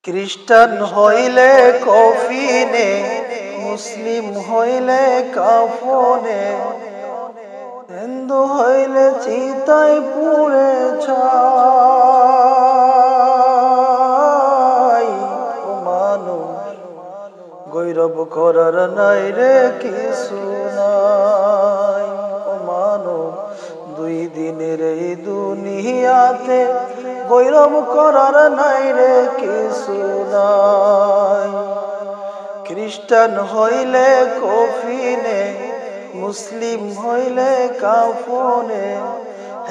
খ্রিস্টান হইলে কফিনে, মুসলিম হইলে কাফনে, হিন্দু হইলে চিতায় পুড়ে ছাই। ও মানুষ গৌরব করার নাই রে কিছু নাই। ও মানব দুই দিনের এই দুনিয়াতে গৌরব করার নাই রে কিছু নাই। খ্রিস্টান হইলে কফিনে, মুসলিম হইলে কাফনে,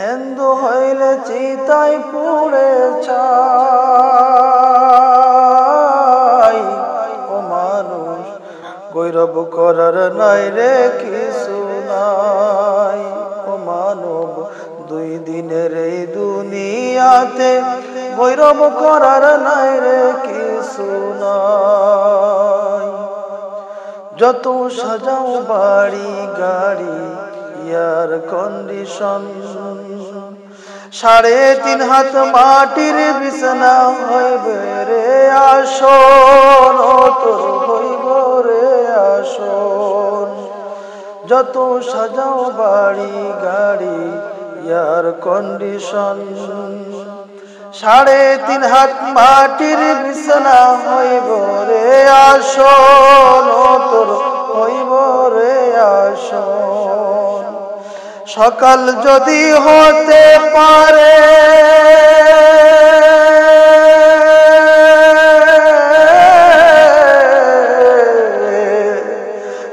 হিন্দু হইলে চিতায় পুড়ে ছাই। ও মানুষ গৌরব করার নাই রে কিছু নাই। ও মানব দুই দিনের এই দুনিয়াতে গৌরব করার নাই রে কিছু নাই। যত সাজাও বাড়ি গাড়ি এয়ার কন্ডিশন, 3.5 হাত মাটির বিছানা হইবে রে আসন, তোর হইব রে আসন। যত সাজাও বাড়ি গাড়ি এয়ার কন্ডিশন, 3.5 হাত মাটির বিছানা হইব রে আসন, তোর হইব রে আসন। সকাল যদি হতে পারে,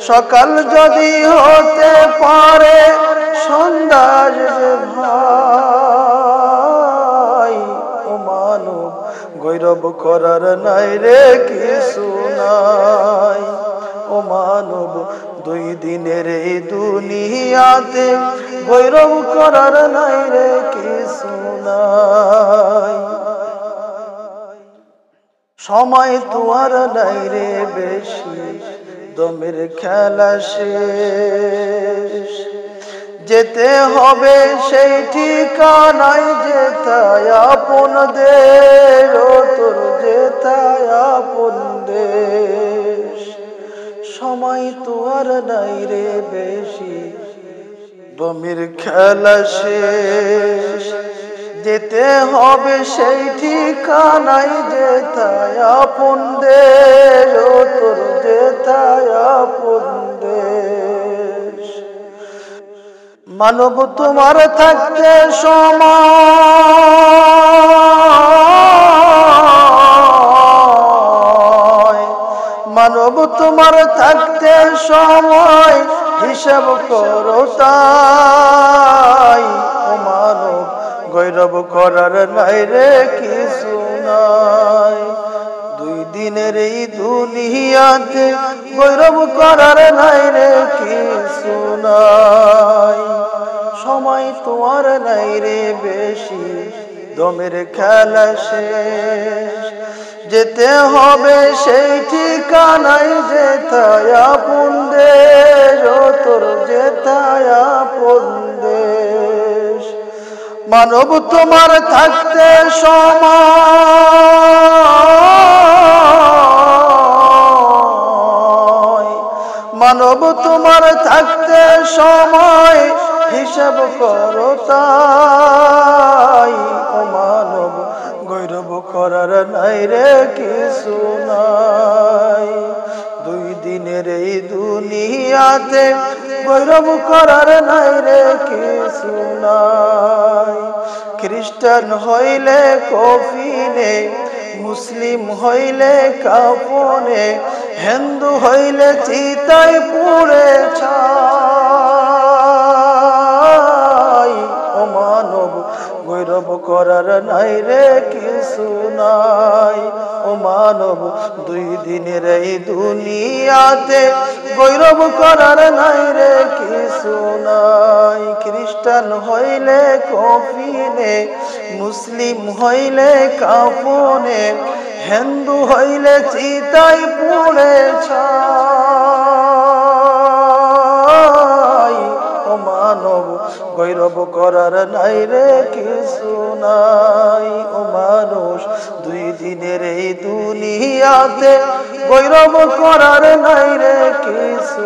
সকাল যদি হতে পারে, সন্ধ্যা আসবে ভাই। ও মানব গৌরব করার নাই রে কিছু নাই। ও মানব দুই দিনের এই দুনিয়াতে গৌরব করার নাই রে কিছু নাই। সময় তো আর নাই রে বেশি, দমের খেলা শেষ। যেতে হবে সেই ঠিকানায়, যেথায় আপন দেশ, তোর যেথায় আপন দেশ। সময় তো আর নাই রে বেশি, দমের খেলা শেষ। যেতে হবে সেই ঠিকানায়, যেথায় আপন দেশ, তোর যেথায় আপন দেশ। মানব তোমার থাকতে সময়, মানব তোমার থাকতে সময় হিসাব করো তাই। ও মানব গৌরব করার নাই রে কিছু নাই। দুই দিনের এই দুনিয়াতে গৌরব করার নাই রে কিছু নাই। সময় তোমার নাই রে বেশি, দমের খেলা শেষ। যেতে হবে সেই ঠিকানায়, যেথায় আপন দেশ, তোর যেথায় আপন দেশ। মানব তোমার থাকতে সময়, মানব তোমার থাকতে সময় হিসাব করো তাই। ও মানব গৌরব করার নাই রে কিছু নাই। দুই দিনের এই দুনিয়াতে গৌরব করার নাই রে কিছু নাই। খ্রিস্টান হইলে কফিনে, মুসলিম হইলে কাফনে, হিন্দু হইলে চিতায় পুড়ে ছাই। ও মানব গৌরব করার নাই রে কিছু নাই। ও মানব দুই দিনের এই দুনিয়াতে গৌরব করার নাই রে কিছু নাই। খ্রিস্টান হইলে কফিনে, মুসলিম হইলে কাফনে, হিন্দু হইলে চিতায় পুড়ে ছাই। ও মানব গৈরব করার নাই রে কিছু নাই। ও মানুষ দুই দিনের এই দুনিয়াতে গৈরব করার নাই রে কিছু